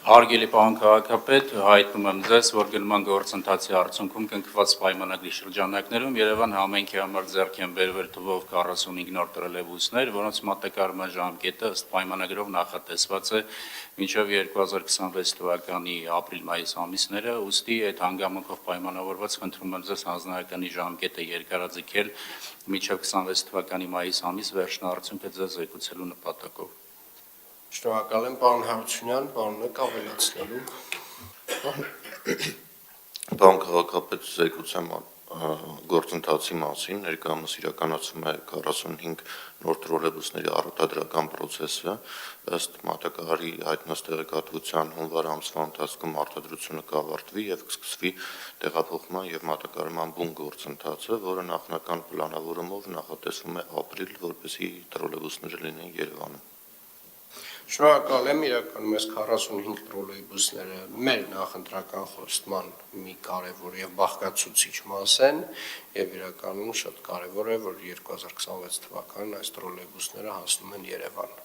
Հարգելի պարոն քաղաքապետ, հայտնում եմ ձեզ, որ գնման գործընթացի արդյունքում կնքված պայմանագրի շրջանակներում Երևան համայնքի համար ձեռք են բերվել թվով 45 նոր տրոլեյբուսներ, որոնց մատակարարման ժամկետը ըստ պայմանագրով նախատեսված է մինչև 2026 թվականի ապրիլ-մայիս ամիսները, ուստի այդ հանգամանքով պայմանավորված խնդրում եմ ձեզ հանձնարարականի ժամկետը երկարաձգել մինչև 26 թվականի մայիս ամիս վերջնարարցունքը ձեզ զեկուցելու նպատակով։ Շնորհակալ եմ, պարոն Հարությունյան, պարոնը ավելացնելու։ Պարոն քաղաքապետ, զեկուցեմ գործընթացի մասին, ներկայումս իրականացում է 45 նոր տրոլեյբուսների արտադրական process-ը, ըստ մատակարարի հայտնած տեղեկատվության հունվար ամսվա ընթացքում արտադրությունը կավարտվի եւ կսկսվի տեղափոխման եւ մատակարարման բուն գործընթացը, որը նախնական պլանավորումով նախատեսվում է ապրիլ, որպեսզի տրոլեյբուսները լինեն Երևանում։ Շնորհակալ եմ, իրականում այս 45 տրոլեյբուսները մեր նախընտրական խոստման մի կարևոր եւ բաղկացուցիչ մաս են եւ իրականում շատ կարևոր է, որ 2026 թվականին այս տրոլեյբուսները հասնում են Երևան։